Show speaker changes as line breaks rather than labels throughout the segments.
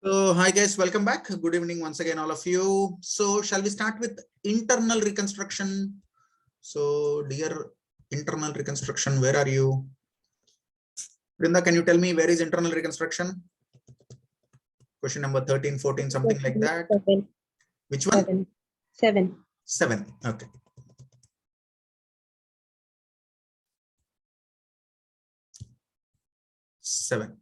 So, hi guys, welcome back. Good evening once again, all of you. So, shall we start with internal reconstruction? So, dear internal reconstruction, where are you? Brinda, can you tell me where is internal reconstruction? Question number 13, 14, something like that.
7.
Which one?
7.
7. Okay. Seven.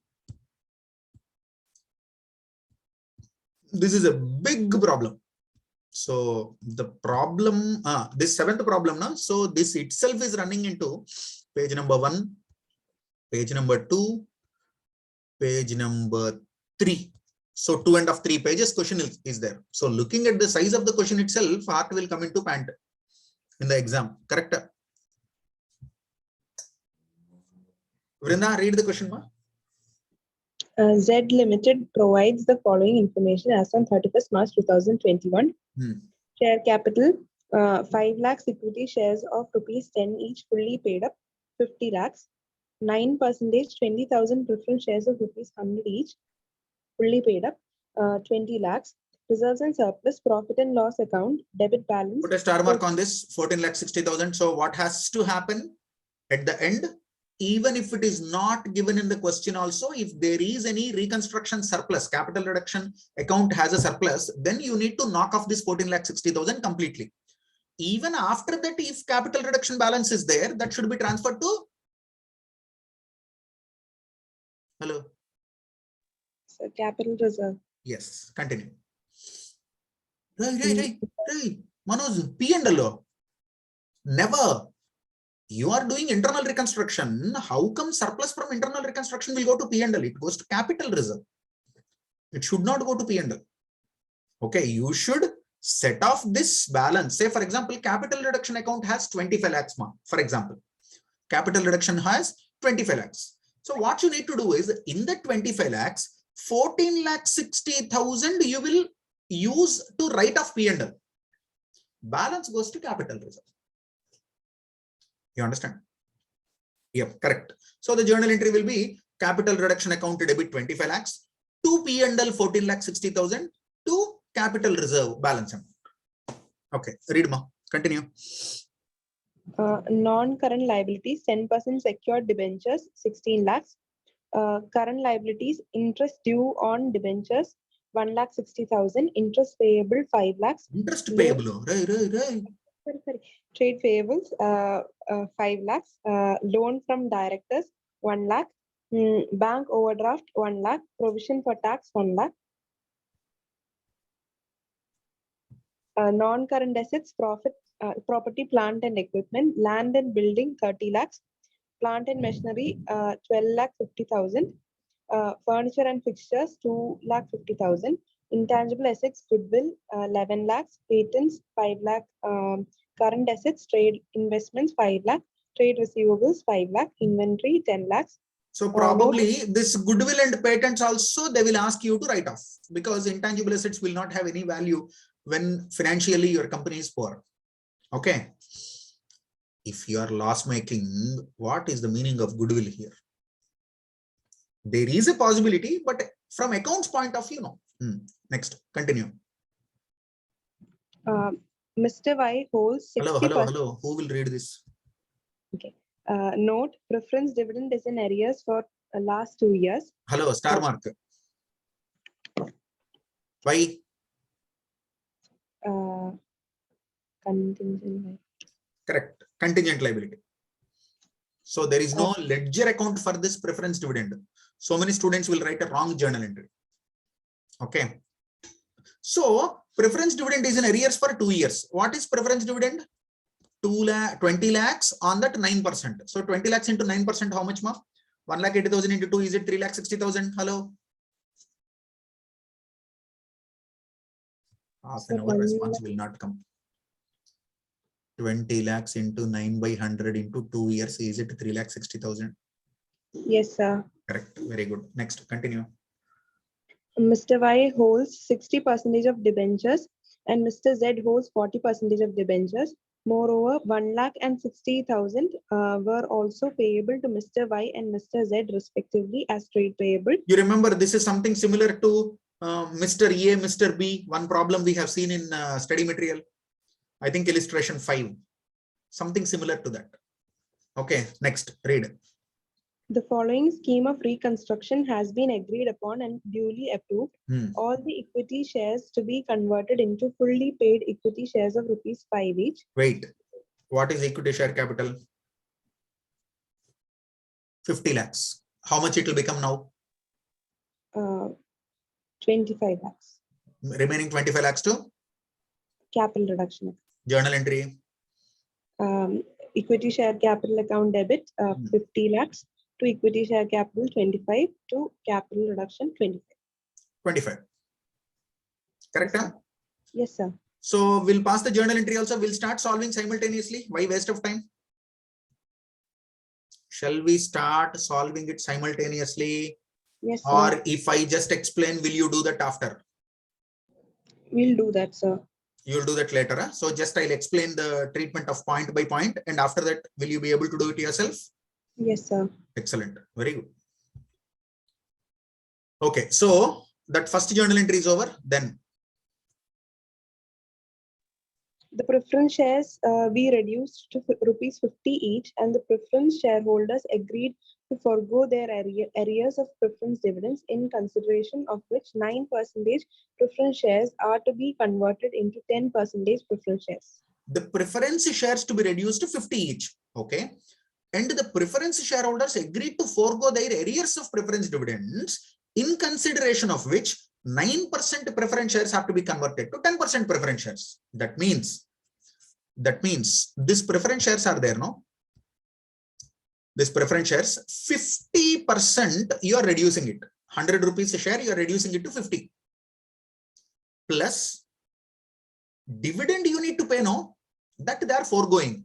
This is a big problem. So the problem, this seventh problem now. So this itself is running into page number 1, page number 2, page number 3. So 2 and of 3 pages question is there. So looking at the size of the question itself, heart will come into pant in the exam. Correct? Vrinda, read the question, ma.
Z Limited provides the following information as on 31st March 2021. Share capital 5 lakhs equity shares of rupees 10 each fully paid up 50 lakhs. 9% 20,000 preference shares of rupees 100 each fully paid up 20 lakhs. Reserves and surplus profit and loss account debit balance.
Put a star mark on this 14,60,000. So what has to happen at the end? Even if it is not given in the question also, if there is any reconstruction surplus, capital reduction account has a surplus, then you need to knock off this 14,60,000 completely. Even after that, if capital reduction balance is there, that should be transferred to? Hello?
So capital reserve.
Yes, continue. Right. Manoj, P&L. Never. You are doing internal reconstruction. How come surplus from internal reconstruction will go to P&L? It goes to capital reserve. It should not go to P&L. Okay, you should set off this balance. Say, for example, capital reduction account has 25 lakhs, for example. Capital reduction has 25 lakhs. So what you need to do is, in the 25 lakhs, 14,60,000 you will use to write off P&L. Balance goes to capital reserve. You understand? Yep, correct. So the journal entry will be capital reduction account to debit 25 lakhs, to P&L 14,60,000, to capital reserve balance amount. Okay, read ma. Continue.
Non-current liabilities 10% secured debentures 16 lakhs. Current liabilities interest due on debentures 1,60,000. Interest payable 5 lakhs.
Interest payable. Right.
Sorry. Trade payables 5 lakhs. Loan from directors 1 lakh. Bank overdraft 1 lakh. Provision for tax 1 lakh. Non-current assets property, plant and equipment, land and building 30 lakhs. Plant and machinery 12,50,000. Furniture and fixtures 2,50,000. Intangible assets goodwill 11 lakhs. Patents 5 lakh. Current assets trade investments 5 lakh. Trade receivables 5 lakh. Inventory 10 lakhs.
So probably this goodwill and patents also they will ask you to write off, because intangible assets will not have any value when financially your company is poor. Okay. If you are loss making, what is the meaning of goodwill here? There is a possibility, but from accounts point of view, no. Next, continue.
Mr. Y holds 60%.
Hello. Who will read this?
Okay. Note, preference dividend is in arrears for last 2 years.
Hello, star mark. Why?
Contingent liability.
Correct. Contingent liability. So there is no ledger account for this preference dividend. So many students will write a wrong journal entry. Okay. So preference dividend is in arrears for 2 years. What is preference dividend? 20 lakhs on that 9%. So 20 lakhs into 9%, how much, ma? 1,80,000 into 2, is it 3,60,000? Hello. Half an hour response will not come. 20 lakhs into 9 by 100 into 2 years, is it 3,60,000?
Yes, sir.
Correct. Very good. Next, continue.
Mr. Y holds 60% of debentures and Mr. Z holds 40% of debentures. Moreover, 1,60,000 were also payable to Mr. Y and Mr. Z respectively as trade payable.
You remember this is something similar to Mr. A, Mr. B, one problem we have seen in study material. I think illustration 5, something similar to that. Okay, next, read.
The following scheme of reconstruction has been agreed upon and duly approved. All the equity shares to be converted into fully paid equity shares of rupees 5 each.
Wait, what is equity share capital? 50 lakhs. How much it will become now?
25 lakhs.
Remaining 25 lakhs to?
Capital reduction.
Journal entry.
Equity share capital account debit 50 lakhs to equity share capital 25 to capital reduction 25.
25. Correct?
Yes, sir. Yes, sir.
So we'll pass the journal entry also. We'll start solving simultaneously. Why waste of time? Shall we start solving it simultaneously?
Yes, sir.
Or if I just explain, will you do that after?
We'll do that, sir.
You'll do that later. Huh? So just I'll explain the treatment of point by point. And after that, will you be able to do it yourself?
Yes, sir.
Excellent. Very good. Okay. So that first journal entry is over. Then
the preference shares be reduced to rupees 50 each, and the preference shareholders agreed to forego their arrears of preference dividends, in consideration of which 9% preference shares are to be converted into 10% preference shares.
The preference shares to be reduced to 50 each. Okay. And the preference shareholders agreed to forego their arrears of preference dividends, in consideration of which 9% preference shares have to be converted to 10% preference shares. That means this preference shares are there, no? This preference shares, 50% you are reducing it. 100 rupees a share, you are reducing it to 50. Plus dividend you need to pay, no? That they are foregoing.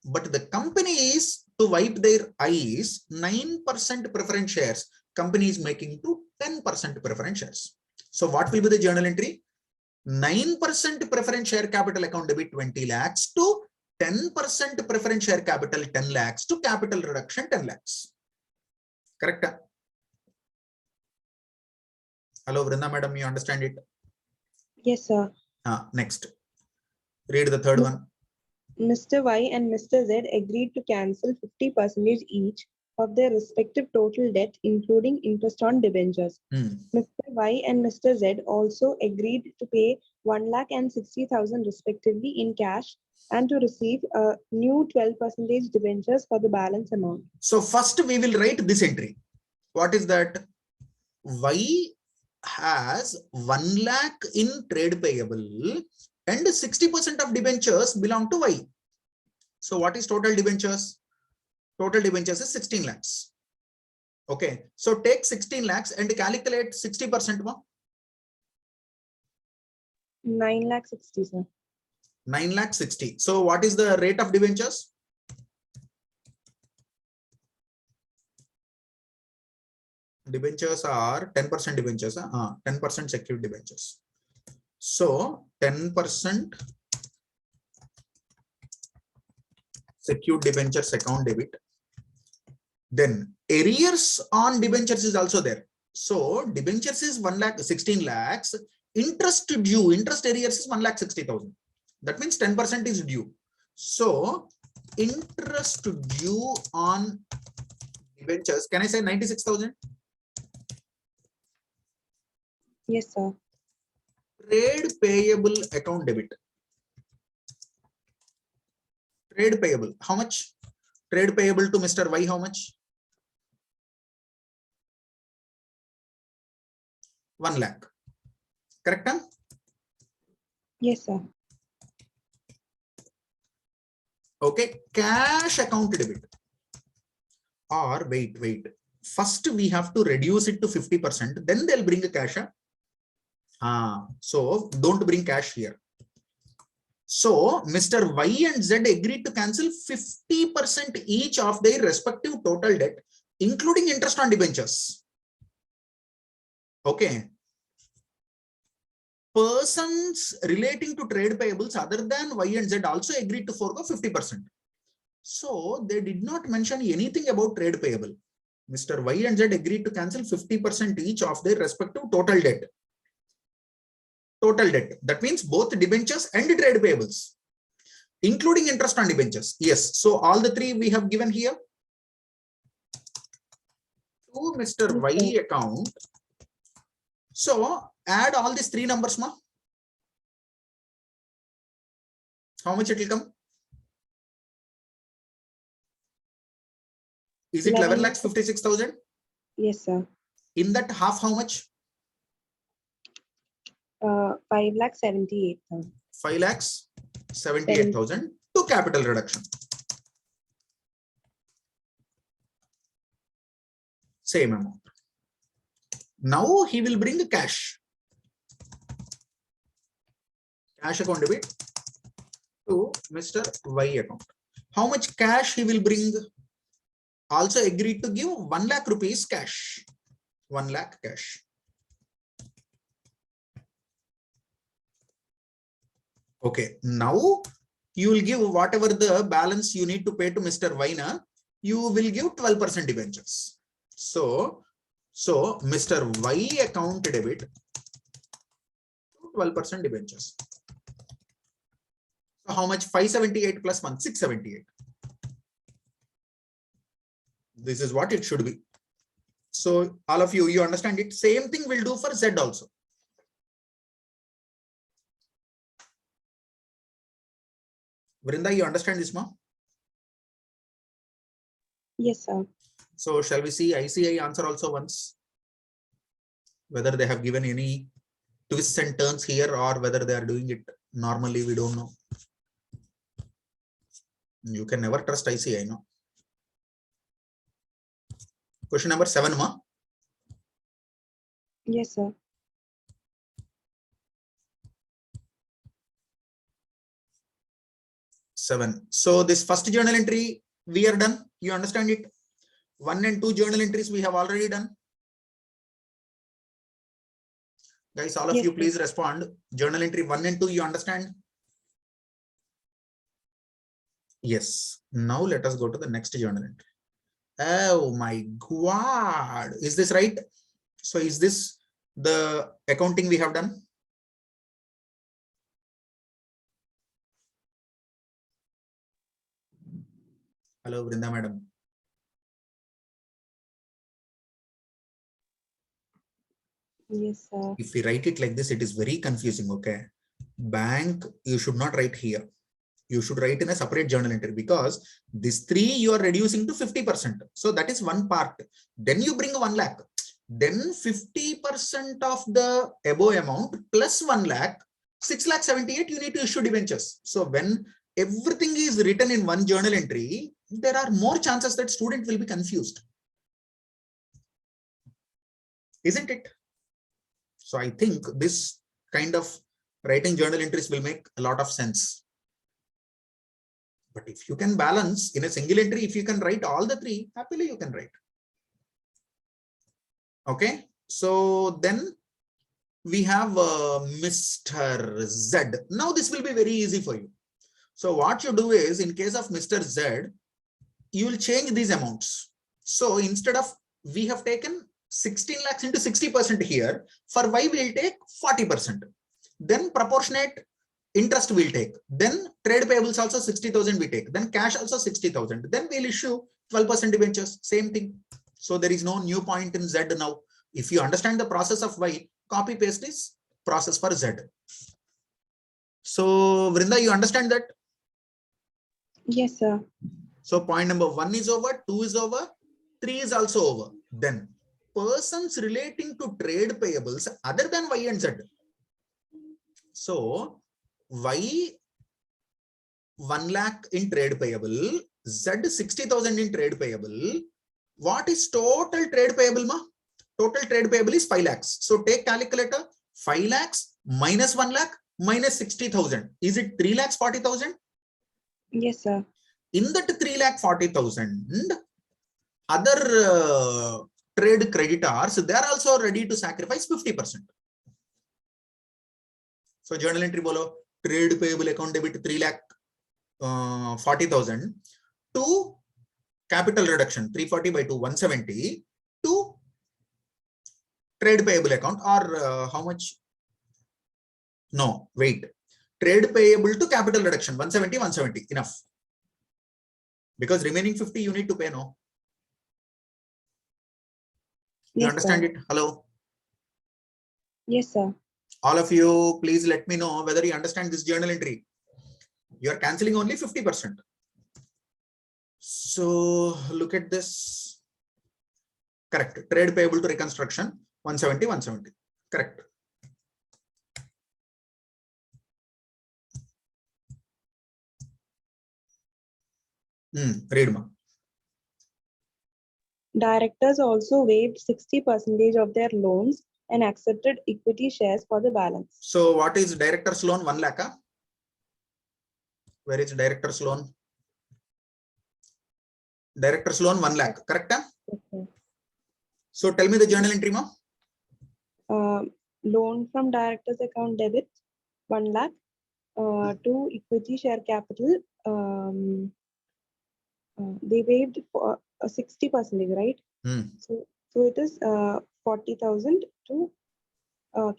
But the company is to wipe their eyes, 9% preference shares. Company is making to 10% preference shares. So what will be the journal entry? 9% preference share capital account debit 20 lakhs to 10% preference share capital 10 lakhs to capital reduction 10 lakhs. Correct? Hello, Vrinda madam, you understand it?
Yes, sir.
Next. Read the third one.
Mr. Y and Mr. Z agreed to cancel 50% each of their respective total debt, including interest on debentures. Mr. Y and Mr. Z also agreed to pay 1,60,000 respectively in cash and to receive a new 12% debentures for the balance amount. So
first we will write this entry. What is that? Y has 1 lakh in trade payable and 60% of debentures belong to Y. So what is total debentures? Total debentures is 16 lakhs. Okay. So take 16 lakhs and calculate 60% more.
9,60,000, sir.
9,60,000. So what is the rate of debentures? Debentures are 10% debentures. 10% secured debentures. So 10% secured debentures account debit. Then arrears on debentures is also there. So debentures is 1,16 lakhs. Interest due, interest arrears is 1,60,000. That means 10% is due. So interest due on debentures, can I say 96,000?
Yes, sir.
Trade payable account debit. Trade payable, how much? Trade payable to Mr. Y, how much? 1 lakh. Correct? Huh?
Yes, sir.
Okay, cash account debit. Or wait. First we have to reduce it to 50%. Then they'll bring a cash. So don't bring cash here. So Mr. Y and Z agreed to cancel 50% each of their respective total debt, including interest on debentures. Okay. Persons relating to trade payables other than Y and Z also agreed to forego 50%. So they did not mention anything about trade payable. Mr. Y and Z agreed to cancel 50% each of their respective total debt. total debt. That means both debentures and trade payables, including interest on debentures. Yes. So all the three we have given here to Mr. Y account. So add all these three numbers, ma. How much it will come? Is it 11,56,000?
Yes, sir.
In that half, how much?
5,78,000.
5,78,000 to capital reduction. Same amount. Now he will bring cash. Cash account debit to Mr. Y account. How much cash he will bring? Also agreed to give 1 lakh rupees cash. 1 lakh cash. Okay, now you will give whatever the balance you need to pay to Mr. Vaina, you will give 12% debentures. So Mr. Y account debit 12% debentures. So how much? 578 plus 1, 678. This is what it should be. So all of you understand it. Same thing we'll do for Z also. Vrinda, you understand this, ma?
Yes, sir.
So shall we see ICA answer also once? Whether they have given any twists and turns here or whether they are doing it normally, we don't know. You can never trust ICA, no? Question number 7, ma?
Yes, sir.
So this first journal entry we are done. You understand it? 1 and 2 journal entries we have already done. Guys, all of you please respond. Journal entry 1 and 2 you understand? Yes. Now let us go to the next journal entry. Oh my God. Is this right? So is this the accounting we have done? Hello, Vrinda madam.
Yes, sir.
If we write it like this, it is very confusing. Okay. Bank, you should not write here. You should write in a separate journal entry because this 3 you are reducing to 50%. So that is one part. Then you bring 1 lakh. Then 50% of the above amount plus 1 lakh, 6,78,000 you need to issue debentures. So when everything is written in one journal entry, there are more chances that student will be confused. Isn't it? So I think this kind of writing journal entries will make a lot of sense. But if you can balance in a single entry, if you can write all the 3, happily you can write. Okay. So then we have Mr. Z. Now this will be very easy for you. So what you do is, in case of Mr. Z, you will change these amounts. So instead of, we have taken 16 lakhs into 60% here, for Y we will take 40%. Then proportionate interest we'll take. Then trade payables also 60,000 we take. Then cash also 60,000. Then we'll issue 12% debentures. Same thing. So there is no new point in Z now. If you understand the process of Y, copy paste this process for Z. So Vrinda, you understand that?
Yes, sir.
So point number 1 is over, 2 is over, 3 is also over. Then persons relating to trade payables other than Y and Z. So Y 1 lakh in trade payable, Z 60,000 in trade payable. What is total trade payable, ma? Total trade payable is 5 lakhs. So take calculator, 5 lakhs minus 1 lakh minus 60,000. Is it 3,40,000?
Yes, sir.
In that 3,40,000, other trade creditors, they are also ready to sacrifice 50%. So journal entry bolo, trade payable account debit 3,40,000 to capital reduction 340 by 2 170 to trade payable account, or how much No, wait. Trade payable to capital reduction, 170, 170, enough. Because remaining 50 you need to pay, no? You
Yes,
understand
sir.
it? Hello?
Yes, sir.
All of you, please let me know whether you understand this journal entry. You are cancelling only 50%. So look at this. Correct. Trade payable to reconstruction, 170, 170. Correct. Read ma.
Directors also waived 60% of their loans and accepted equity shares for the balance.
So what is director's loan? 1 lakh? Where is director's loan? Director's loan 1 lakh, correct?
Okay.
So tell me the journal entry, ma.
Loan from director's account debit 1 lakh to equity share capital. They waived for 60%, right? So it is 40,000 to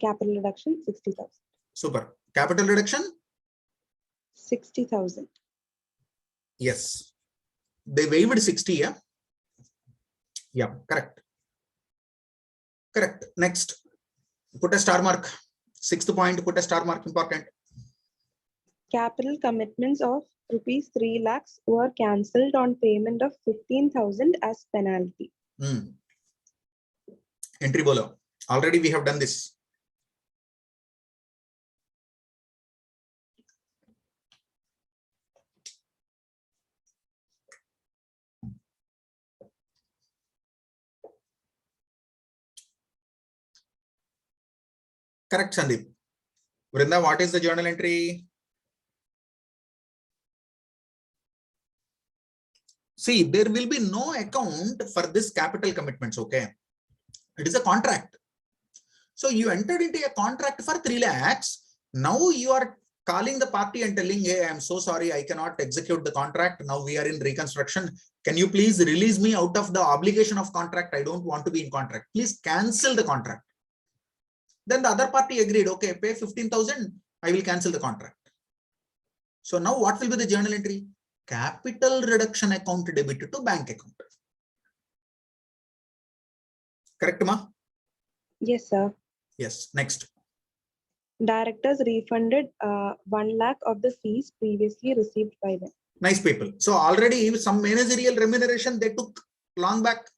capital reduction 60,000.
Super. Capital reduction?
60,000.
Yes. They waived 60, yeah? Yeah, correct. Correct. Next. Put a star mark. 6th point, put a star mark, important.
Capital commitments of rupees 3 lakhs were cancelled on payment of 15,000 as penalty.
Entry bolo. Already we have done this. Correct, Sandeep. Vrinda, what is the journal entry? See, there will be no account for this capital commitments, okay? It is a contract. So you entered into a contract for 3 lakhs. Now you are calling the party and telling, hey, I'm so sorry, I cannot execute the contract. Now we are in reconstruction. Can you please release me out of the obligation of contract? I don't want to be in contract. Please cancel the contract. Then the other party agreed, okay, pay 15,000, I will cancel the contract. So now what will be the journal entry? Capital reduction account debit to bank account. Correct, ma?
Yes, sir.
Yes. Next.
Directors refunded 1 lakh of the fees previously received by them.
Nice people. So already some managerial remuneration they took long back.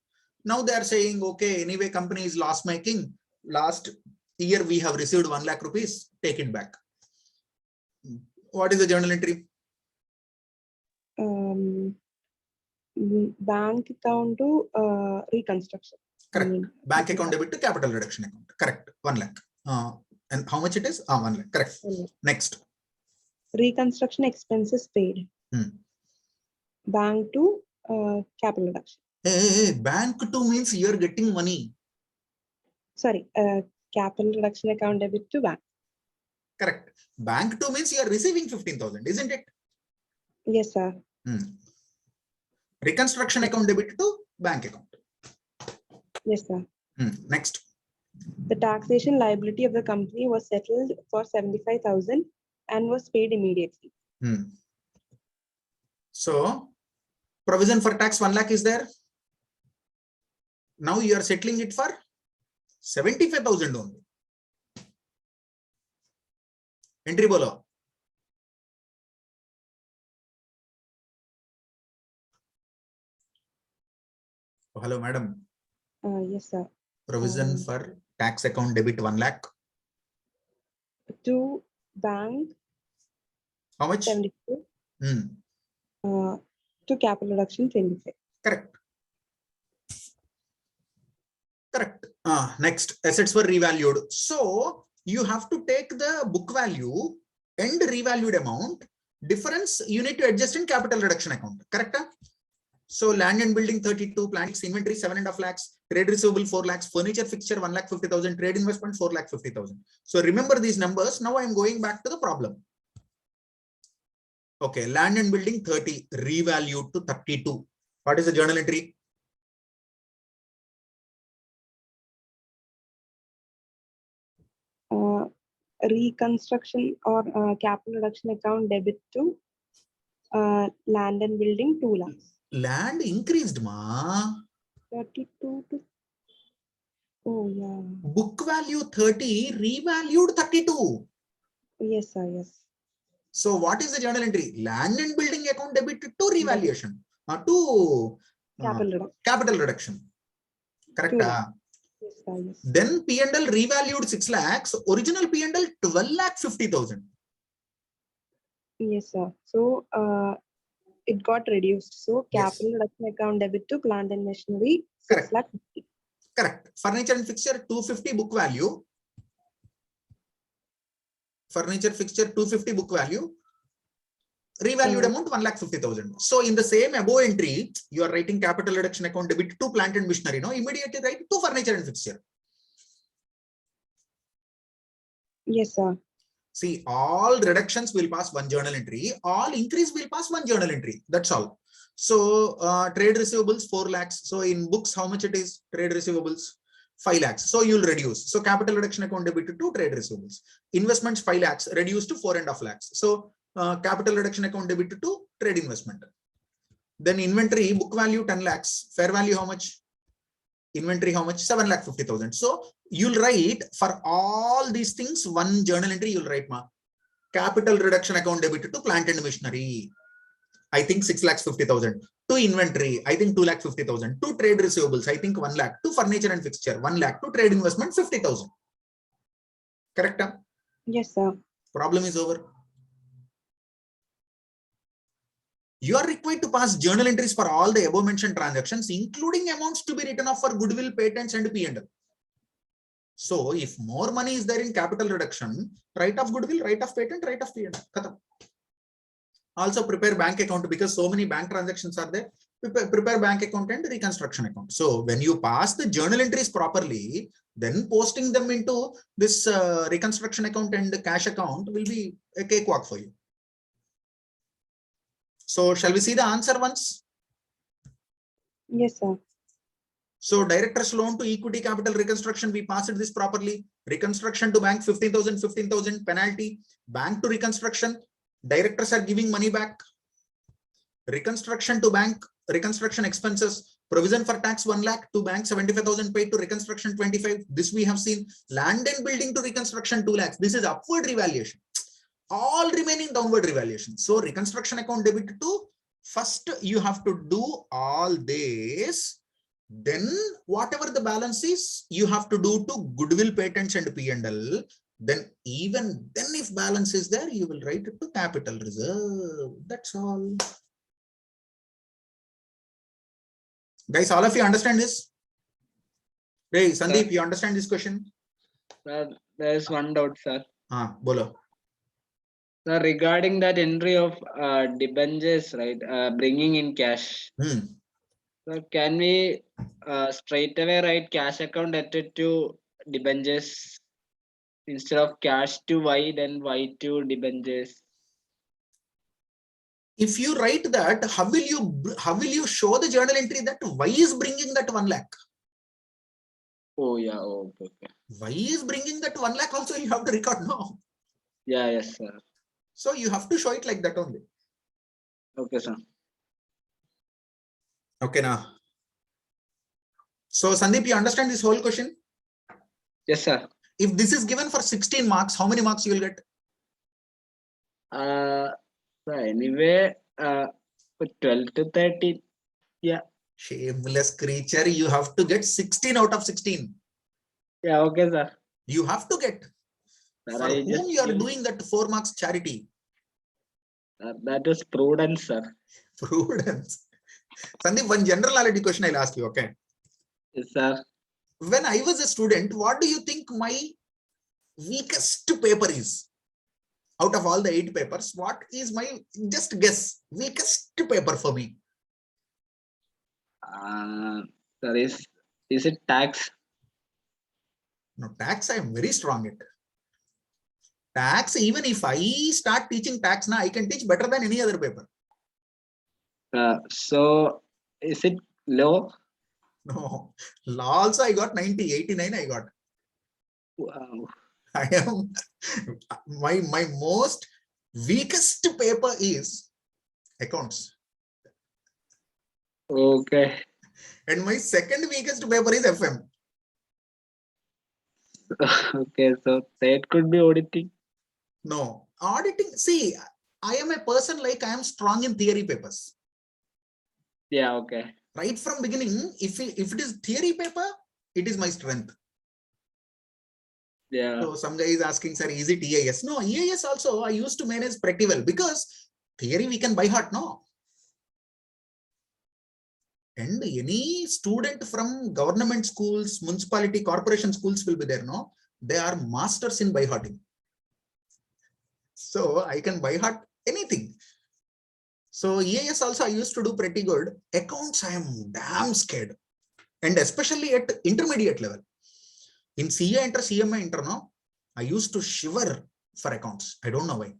Now they are saying, okay, anyway, company is loss making. Last year we have received 1 lakh rupees. Take it back. What is the journal entry?
Bank account to reconstruction.
Correct. Bank account debit to capital reduction account. Correct. 1 lakh. And how much it is? 1 lakh. Correct. Next.
Reconstruction expenses paid. Bank to capital reduction.
Hey, bank to means you are getting money.
Sorry, capital reduction account debit to bank.
Correct. Bank to means you are receiving 15,000, isn't it?
Yes, sir.
Reconstruction account debit to bank account.
Yes, sir.
Next.
The taxation liability of the company was settled for 75,000 and was paid immediately.
So, provision for tax 1 lakh is there. Now you are settling it for 75,000 only. Entry bolo. Oh, hello, madam.
Yes, sir.
Provision for tax account debit 1 lakh.
To bank.
How much?
72. To capital reduction 25.
Correct. Correct. Next, assets were revalued. So you have to take the book value and revalued amount. Difference you need to adjust in capital reduction account. Correct? So land and building 32, plant inventory 7.5 lakhs, trade receivable 4 lakhs, furniture fixture 1,50,000, trade investment 4,50,000. So remember these numbers. Now I am going back to the problem. Okay, land and building 30, revalued to 32. What is the journal entry?
reconstruction or capital reduction account debit to land and building 2 lakhs.
Land increased, ma.
32 to, oh yeah.
Book value 30, revalued 32.
Yes, sir, yes.
So what is the journal entry? Land and building account debit to revaluation, to capital reduction. Correct?
Yes, sir, yes.
Then P&L revalued 6 lakhs, original P&L 12 lakh 50,000.
Yes, sir. So it got reduced. So capital reduction account debit to plant and machinery 6 lakh 50.
Correct. Furniture and fixture 250 book value. Furniture fixture 250 book value. Revalued amount 1,50,000. So in the same above entry, you are writing capital reduction account debit to plant and machinery. No, immediately write to furniture and fixture.
Yes, sir.
See, all reductions will pass one journal entry. All increase will pass one journal entry. That's all. So trade receivables 4 lakhs. So in books, how much it is? Trade receivables 5 lakhs. So you'll reduce. So capital reduction account debit to trade receivables. Investments 5 lakhs reduced to 4.5 lakhs. So capital reduction account debit to trade investment. Then inventory book value 10 lakhs. Fair value how much? Inventory how much? 7,50,000. So you'll write for all these things one journal entry. You'll write ma capital reduction account debit to plant and machinery. I think 6,50,000. To inventory, I think 2,50,000. To trade receivables, I think 1 lakh. To furniture and fixture, 1 lakh. To trade investment, 50,000. Correct?
Yes, sir.
Problem is over. You are required to pass journal entries for all the above mentioned transactions, including amounts to be written off for goodwill, patents, and P&L. So, if more money is there in capital reduction, write off goodwill, write off patent, write off P&L. Also prepare bank account because so many bank transactions are there. Prepare bank account and reconstruction account. So when you pass the journal entries properly, then posting them into this reconstruction account and cash account will be a cakewalk for you. So shall we see the answer once?
Yes, sir.
So director's loan to equity capital reconstruction, we passed this properly. Reconstruction to bank 15,000, 15,000 penalty. Bank to reconstruction, directors are giving money back. Reconstruction to bank, reconstruction expenses, provision for tax 1 lakh to bank 75,000 paid to reconstruction 25. This we have seen. Land and building to reconstruction 2 lakhs. This is upward revaluation. All remaining downward revaluation. So reconstruction account debit to first you have to do all this. Then whatever the balance is, you have to do to goodwill, patents, and P&L. Then even then, if balance is there, you will write it to capital reserve. That's all. Guys, all of you understand this? Hey, Sandeep, sir, you understand this question?
Sir, there is one doubt, sir.
Bolo.
Sir, regarding that entry of debentures, right, bringing in cash. So can we straight away write cash account debit to debentures instead of cash to Y, then Y to debentures?
If you write that, how will you show the journal entry that Y is bringing that 1 lakh?
Oh yeah, okay.
Y is bringing that 1 lakh also, you have to record now.
Yeah, yes, sir.
So you have to show it like that only.
Okay, sir.
Okay, now. So Sandeep, you understand this whole question?
Yes, sir.
If this is given for 16 marks, how many marks you will get?
So anyway, 12 to 13. Yeah.
Shameless creature, you have to get 16 out of 16.
Yeah, okay, sir.
You have to get.
Sir,
for whom you are doing that 4 marks charity?
That is prudence, sir.
Prudence. Sandeep, one general knowledge question I'll ask you, okay?
Yes, sir.
When I was a student, what do you think my weakest paper is? Out of all the 8 papers, what is my, just guess, weakest paper for me?
Sir, is it tax?
No, tax I am very strong at. Tax, even if I start teaching tax now, I can teach better than any other paper.
So is it law?
No, law also I got 90, 89 I got.
Wow.
I am my most weakest paper is accounts.
Okay.
And my second weakest paper is FM.
Okay, so that could be auditing.
No, auditing. See, I am a person like I am strong in theory papers.
Yeah, okay.
Right from beginning, if it is theory paper, it is my strength.
Yeah.
So some guy is asking, sir, is it EIS? No, EIS also I used to manage pretty well because theory we can by heart, no. And any student from government schools, municipality, corporation schools will be there, no. They are masters in by hearting. So I can by heart anything. So EIS also I used to do pretty good. Accounts I am damn scared. And especially at intermediate level. In CA inter, CMA inter, no, I used to shiver for accounts. I don't know why.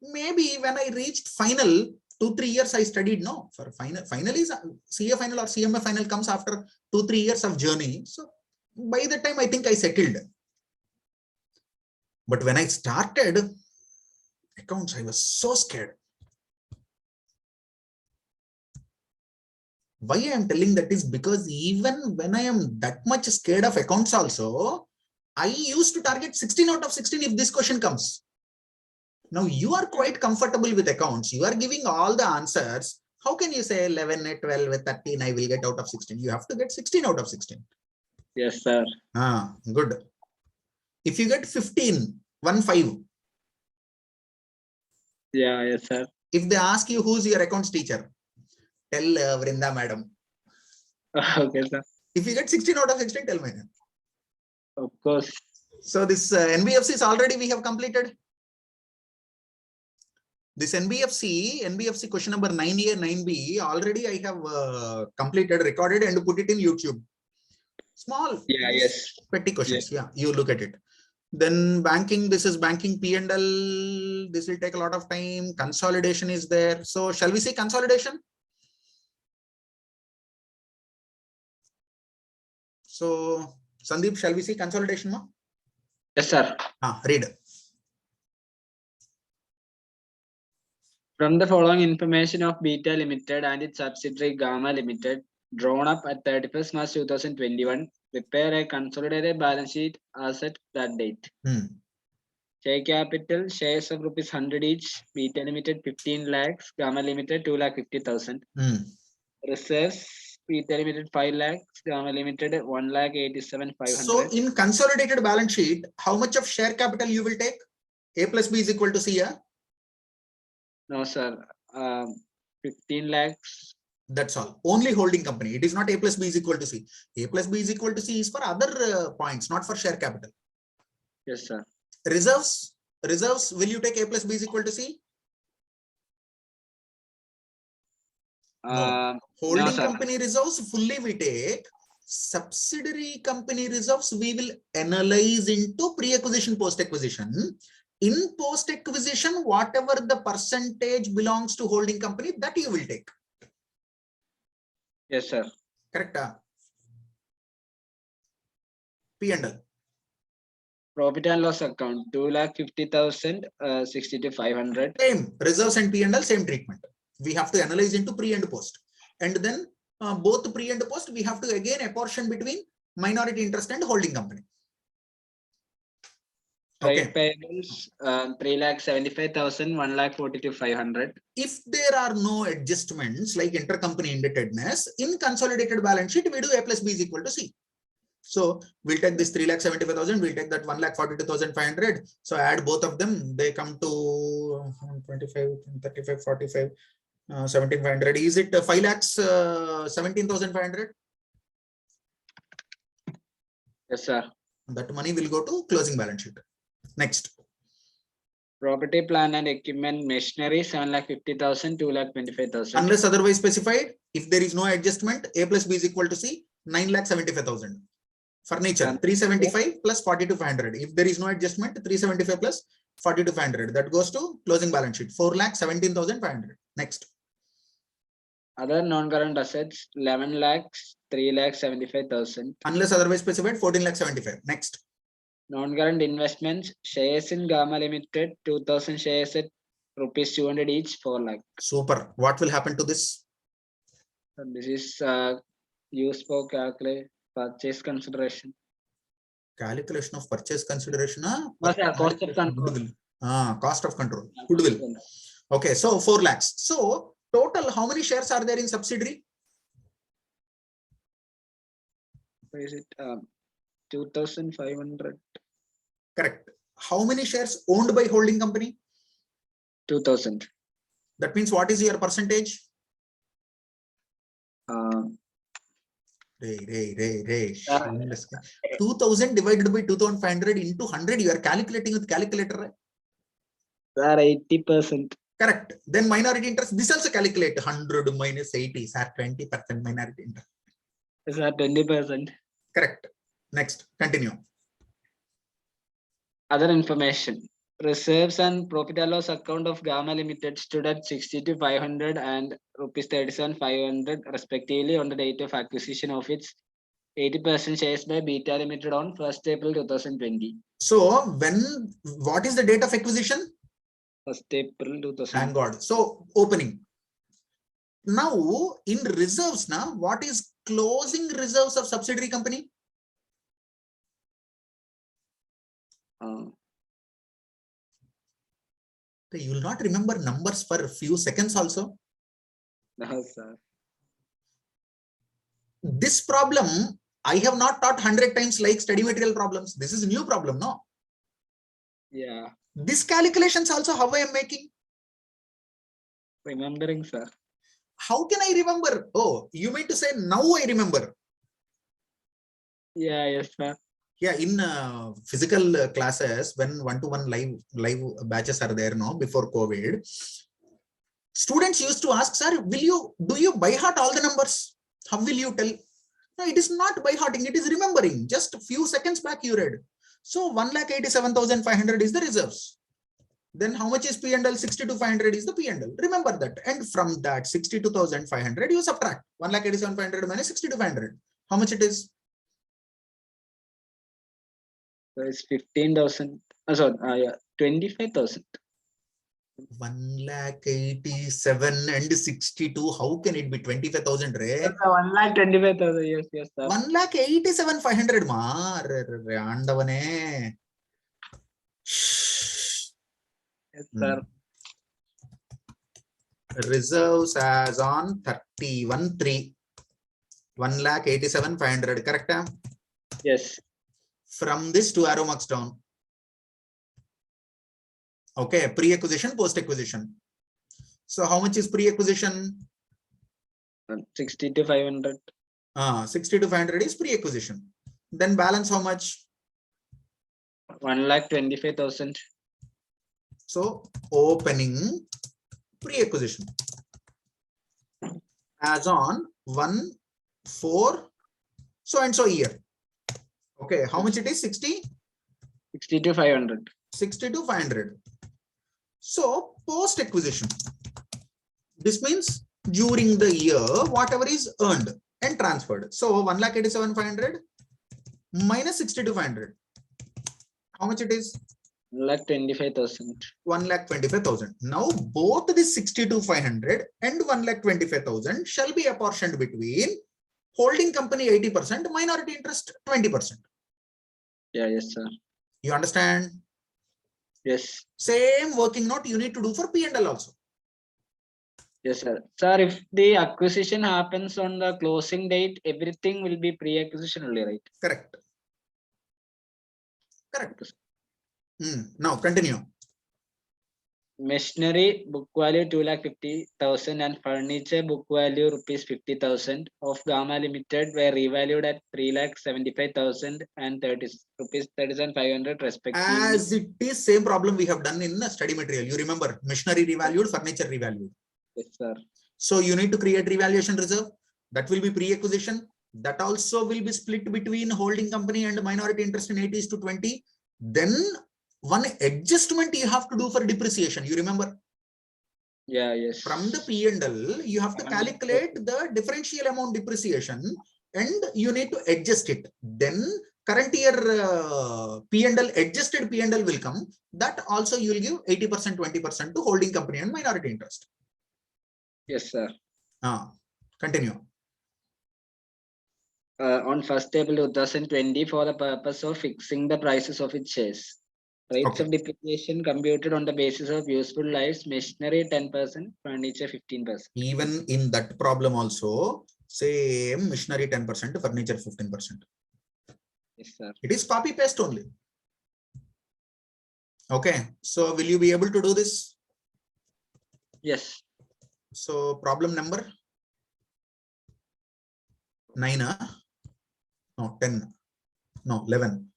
Maybe when I reached final, 2-3 years I studied, no, for final is CA final or CMA final comes after 2-3 years of journey. So by the time I think I settled. But when I started accounts, I was so scared. Why I am telling that is because even when I am that much scared of accounts also, I used to target 16 out of 16 if this question comes. Now you are quite comfortable with accounts. You are giving all the answers. How can you say 11, 12, 13, I will get out of 16? You have to get 16 out of 16.
Yes, sir.
Good. If you get 15, 1-5.
Yeah, yes, sir.
If they ask you who's your accounts teacher, tell Vrinda madam.
Okay, sir.
If you get 16 out of 16, tell me.
Of course.
So this NBFCs already we have completed. This NBFC question number 9A, 9B already I have completed, recorded and put it in YouTube. Small,
Yeah, yes.
petty questions. Yeah, you look at it. Then banking, this is banking P&L. This will take a lot of time. Consolidation is there. So shall we see consolidation? So Sandeep, shall we see consolidation? No?
Yes, sir.
Read.
From the following information of Beta Limited and its subsidiary Gamma Limited, drawn up at 31st March 2021, prepare a consolidated balance sheet as at that date. Share capital, shares of rupees 100 each, Beta Limited 15 lakhs, Gamma Limited 2,50,000. Reserves, Beta Limited 5 lakhs, Gamma Limited 1,87,500.
So in consolidated balance sheet, how much of share capital you will take? A plus B is equal to C, yeah?
No, sir. 15 lakhs.
That's all. Only holding company. It is not A plus B is equal to C. A plus B is equal to C is for other points, not for share capital.
Yes, sir.
Reserves. Will you take A plus B is equal to C? No. Holding company reserves fully we take. Subsidiary company reserves we will analyze into pre-acquisition, post-acquisition. In post-acquisition, whatever the percentage belongs to holding company, that you will take.
Yes, sir.
Correct. P&L.
Profit and loss account 2,50,000, 60,500.
Same reserves and P&L, same treatment. We have to analyze into pre and post, and then both pre and post we have to again apportion between minority interest and holding company.
Trade payables 3,75,000, 1,42,500.
If there are no adjustments like intercompany indebtedness in consolidated balance sheet, we do A plus B is equal to C. So we'll take this 3,75,000, we'll take that 1,42,500. So add both of them, they come to 25, 35, 45, 17,500. Is it 5,17,500?
Yes, sir.
That money will go to closing balance sheet. Next.
Property, plant and equipment, machinery 7,50,000, 2,25,000.
Unless otherwise specified, if there is no adjustment, A plus B is equal to C, 9,75,000. Furniture 375 plus 42,500. If there is no adjustment, 375 plus 42,500. That goes to closing balance sheet, 4,17,500. Next.
Other non-current assets 11 lakhs, 3,75,000.
Unless otherwise specified, 14,75,000. Next.
Non-current investments, shares in Gamma Limited, 2000 shares at rupees 200 each, 4 lakh.
Super. What will happen to this?
And this is used for calculate purchase consideration.
Calculation of purchase consideration.
Cost of control.
Goodwill. Cost of control. Goodwill. Okay, so 4 lakhs. So total, how many shares are there in subsidiary?
What is it? 2,500.
Correct. How many shares owned by holding company?
2,000.
That means what is your percentage? Ray. 2000 divided by 2500 into 100. You are calculating with calculator.
Sir, 80%.
Correct. Then minority interest. This also calculate 100 minus 80. Sir, 20% minority interest.
Sir, 20%.
Correct. Next, continue.
Other information. Reserves and profit and loss account of Gamma Limited stood at 62,500 and rupees 37,500 respectively on the date of acquisition of its 80% shares by Beta Limited on 1st April 2020.
So what is the date of acquisition?
1st April 2020.
Thank God. So opening. Now in reserves, now what is closing reserves of subsidiary company? You will not remember numbers for a few seconds also.
No, sir.
This problem I have not taught 100 times like study material problems. This is a new problem, no?
Yeah.
This calculations also how I am making.
Remembering, sir.
How can I remember? Oh, you mean to say now I remember?
Yeah, yes, sir.
Yeah, in physical classes, when one-to-one live batches are there now before COVID, students used to ask, sir, do you by heart all the numbers? How will you tell? No, it is not by hearting, it is remembering. Just a few seconds back you read. So 1,87,500 is the reserves. Then how much is P&L? 62,500 is the P&L. Remember that. And from that 62,500 you subtract 1,87,500 minus 62,500. How much it is?
So it's 15,000. Sorry, yeah, 25,000.
1,87,000 and 62. How can it be 25,000?
1,25,000. Yes, yes, sir.
1,87,500 ma. Andavane.
Yes, sir.
Reserves as on 31/3. 1,87,500. Correct?
Yes.
From this 2 arrow marks down. Okay, pre-acquisition, post-acquisition. So how much is pre-acquisition?
60,500.
60,500 is pre-acquisition. Then balance how much?
1,25,000.
So opening pre-acquisition as on 1/4 so and so year. Okay, how much it is?
62,500.
62,500. So post acquisition, this means during the year whatever is earned and transferred. So 1,87,500 minus 62,500. How much it is?
1,25,000.
1,25,000. Now both this 62,500 and 1,25,000 shall be apportioned between holding company 80%, minority interest 20%.
Yeah, yes, sir.
You understand?
Yes.
Same working note you need to do for P&L also.
Yes, sir. Sir, if the acquisition happens on the closing date, everything will be pre-acquisition only, right?
Correct. Correct. Now continue.
Machinery book value 2,50,000 and furniture book value rupees 50,000 of Gamma Limited were revalued at 3,75,000 and rupees 37,500 respectively.
As it is same problem we have done in the study material. You remember machinery revalued, furniture revalued.
Yes, sir.
So you need to create revaluation reserve. That will be pre-acquisition. That also will be split between holding company and minority interest in 80:20. Then one adjustment you have to do for depreciation. You remember?
Yeah, yes.
From the P&L, you have to calculate the differential amount depreciation and you need to adjust it. Then current year P&L, adjusted P&L will come. That also you will give 80%, 20% to holding company and minority interest.
Yes, sir.
Continue.
On 1st April 2020, for the purpose of fixing the prices of its shares. Rates of depreciation computed on the basis of useful lives, machinery 10%, furniture 15%.
Even in that problem also, same, machinery 10%, furniture 15%.
Yes, sir.
It is copy paste only. Okay, so will you be able to do this?
Yes.
So problem number 9, no, 10, no, 11.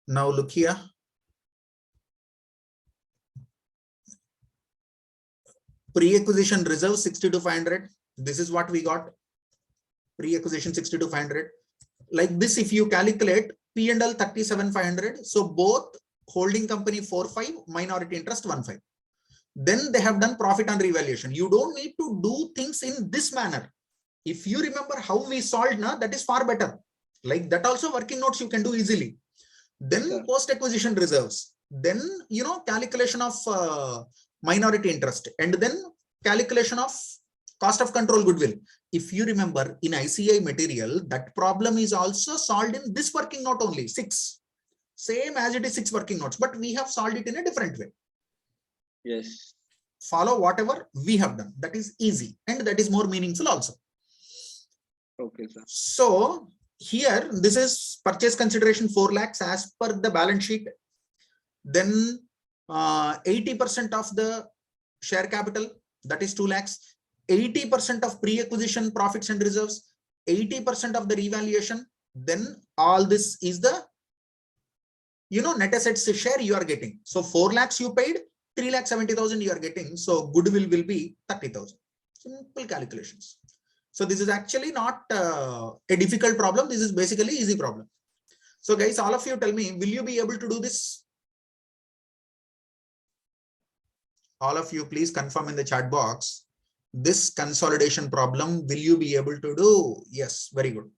Now look here. Pre-acquisition reserve 60,500. This is what we got. Pre-acquisition 60,500. Like this, if you calculate P&L 37,500. So both holding company 4,500, minority interest 1,500. Then they have done profit on revaluation. You don't need to do things in this manner. If you remember how we solved now, that is far better. Like that also working notes you can do easily. Then post-acquisition reserves. Then, you know, calculation of minority interest. And then calculation of cost of control goodwill. If you remember in ICI material, that problem is also solved in this working note only, 6. Same as it is 6 working notes, but we have solved it in a different way.
Yes.
Follow whatever we have done. That is easy and that is more meaningful also.
Okay, sir.
So here, this is purchase consideration 4 lakhs as per the balance sheet. Then 80% of the share capital, that is 2 lakhs. 80% of pre-acquisition profits and reserves, 80% of the revaluation. Then all this is the, you know, net assets share you are getting. So 4 lakhs you paid, 3,70,000 you are getting. So goodwill will be 30,000. Simple calculations. So this is actually not a difficult problem. This is basically easy problem. So guys, all of you tell me, will you be able to do this? All of you please confirm in the chat box. This consolidation problem, will you be able to do? Yes, very good.